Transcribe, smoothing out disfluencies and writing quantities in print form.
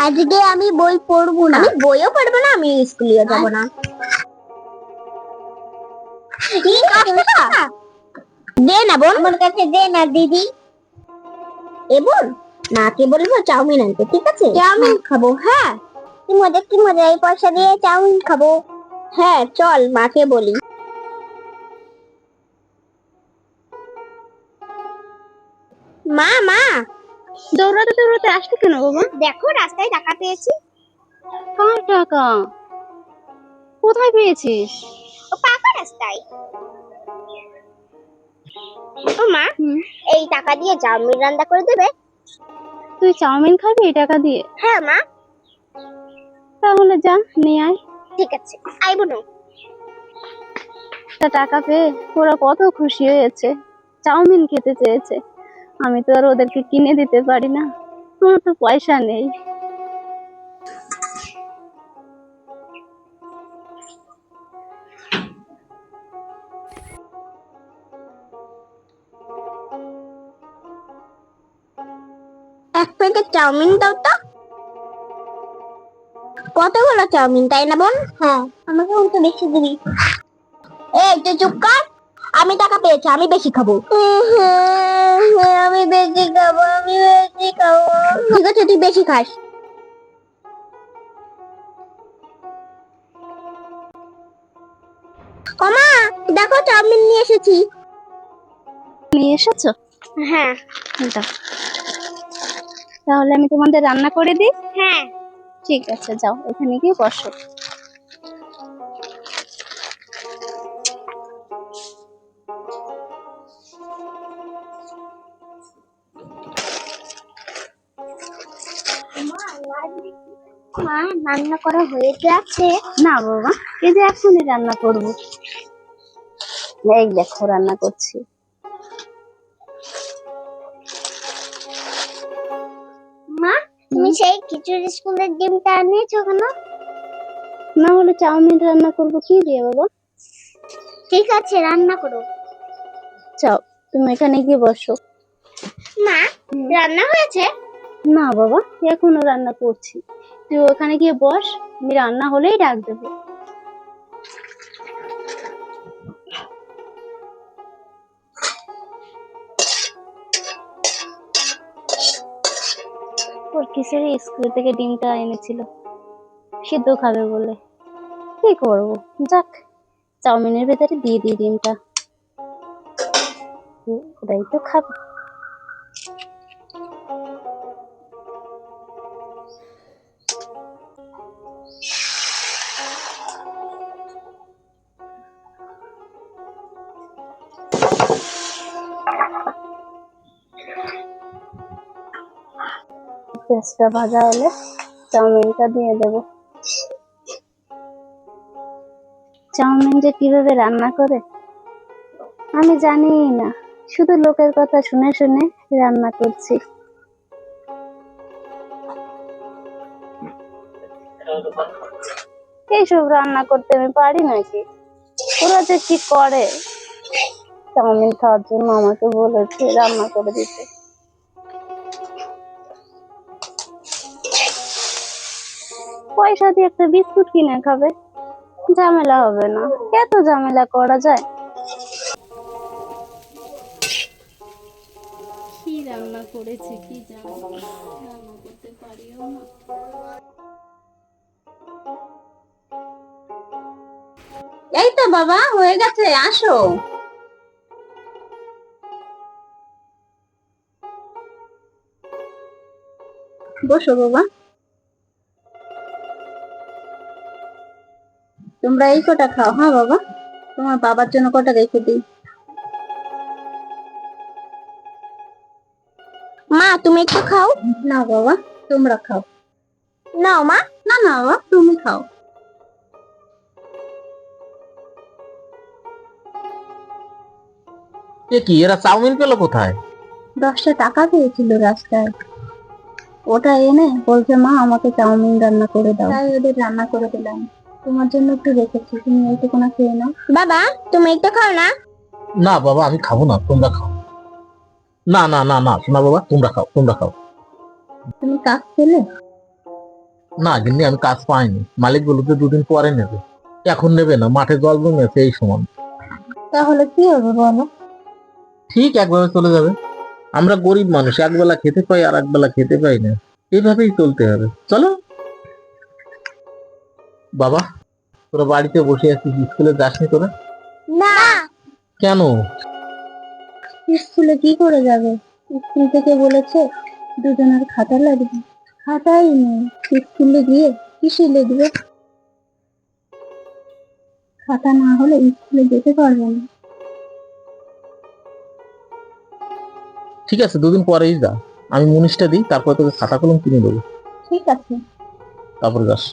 আজকে আমি বই পড়বো না। আমি বইও পড়বো না, আমি স্কুলেও যাব না। দে না বোন, আমার কাছে দে না দিদি। এ বোন, মাকে বলবো চাউমিন আনতে, ঠিক আছে? চাউমিন খাবো, হ্যাঁ। কি মজা, এই পয়সা দিয়ে চাউমিন খাবো। হ্যাঁ চল, মাকে বলি। মা মা, দৌড়াতে দৌড়াতে আসলি কেন বাবা? দেখো রাস্তায় টাকা পেয়েছি। কার টাকা? কোথায় পেয়েছিস? ও পাকা রাস্তায়। ও মা, এই টাকা দিয়ে চাউমিন রান্না করে দেবে? তুই চাউমিন খাবি এই টাকা দিয়ে? হ্যাঁ মা। তাহলে যা নিয়ে আয়। ঠিক আছে, আইবো না। টাকা পেয়ে ওরা কত খুশি হয়েছে, চাউমিন খেতে চেয়েছে। আমি তো আর ওদেরকে কিনে দিতে পারি না, আমার তো পয়সা নেই। এক প্যাকেট চাউমিন দাও তো। কতগুলো চাউমিন, তাই না বোন? হ্যাঁ, আমাকে একটু বেশি দিবি। এই তুই চুপ কর, আমি টাকা পেয়েছি, আমি বেশি খাবো। আমি বেশি খাবো, ঠিক আছে তুই বেশি খাস। ওমা, দেখো চাউমিন নিয়ে এসেছি। নিয়ে এসেছো? হ্যাঁ। দাও। তাহলে আমি তোমাদের রান্না করে দিই। হ্যাঁ ঠিক আছে, যাও ওখানে গিয়ে বসো। মা, রান্না করা হয়ে যাচ্ছে? না বাবা, এই যে এখনই রান্না করবো। এই দেখো রান্না করছি। মা, তুমি সেই খিচুড়ি স্কুলের ডিমটা আনিয়েছো কেন? না হলে চাউমিন রান্না করবো কি দিয়ে বাবা? ঠিক আছে, রান্না করো। যাও তুমি এখানে গিয়ে বসো। মা, রান্না হয়েছে? না বাবা, এখনো রান্না করছি। তুই ওখানে গিয়ে বস, আমি রান্না হলেই ডাক দেবো। ওর কিসের স্কুল থেকে ডিমটা এনেছিল, সিদ্ধ খাবে বলে। কি করবো, যাক চাউমিনের ভেতরে দিয়ে দিই ডিমটা, ওটাই তো খাবে। পেঁয়াজটা ভাজা হলে চাউমিনটা দিয়ে দেবো। চাউমিন যে কিভাবে রান্না করে আমি জানি না, শুধু লোকের কথা শুনে শুনে রান্না করছি। এইসব রান্না করতে আমি পারি নাকি? ওরা যে কি করে, চাউমিন খাওয়ার জন্য আমাকে বলেছে রান্না করে দিতে। পয়সা দিয়ে একটা বিস্কুট কিনে খাবে, ঝামেলা হবে না? এত ঝামেলা করা যায়? কি রান্না করেছে কি জানি, রান্না করতে পারিও না। এই তো বাবা, হয়ে গেছে, আসো। বসো বাবা। তোমরা এই কটা খাও, হ্যাঁ বাবা, তোমার বাবার জন্য কটা রেখে দিই। মা, তুমি একটু খাও। না বাবা, তোমরা খাও। নাও মা। না না বাবা, তুমি খাও। এ কি, এরা চাউমিন পেলো কোথায়? 10টা টাকা পেয়েছিল রাস্তায়, ওটা এনে বলছে মা আমাকে চাউমিন রান্না করে দাও, তাই ওদের রান্না করে দিলাম। তোমার জন্য একটু রেখেছি, তুমি এইটুকুনা খেয়ে নাও। বাবা, তুমি একটু খাও না। না বাবা, আমি খাবো না, তোমরা খাও। না না না না, শোনা বাবা, তোমরা খাও, তোমরা খাও। তুমি কাজ পেলে? না গিন্নি, আমি কাজ পাইনি। মালিক বলতে 2 দিন পরে নেবে। এখন নেবে না, মাঠে জল জমেছে এই সময়। তাহলে কি হবে বলো? ঠিক একভাবে চলে যাবে। আমরা গরিব মানুষ, একবেলা খেতে পাই আর একবেলা খেতে পাই না। এইভাবেই চলতে হবে, চলো। বাবা, তোরা বাড়িতে বসে আছিস, স্কুলে যাসনি তোরা? না, কেন? স্কুলে কি করে যাবে? স্কুল থেকে বলেছে দুজনের খাতা লাগবে, খাতাই নেই। স্কুলে গিয়ে কিসে লিখবে? খাতা না হলে স্কুলে যেতে পারবে না। ঠিক আছে, 2 দিন পরেই যা। আমি মুনিশটা দিই, তারপর তোকে খাতা কলম কিনে দেবো, ঠিক আছে। তারপর যাস।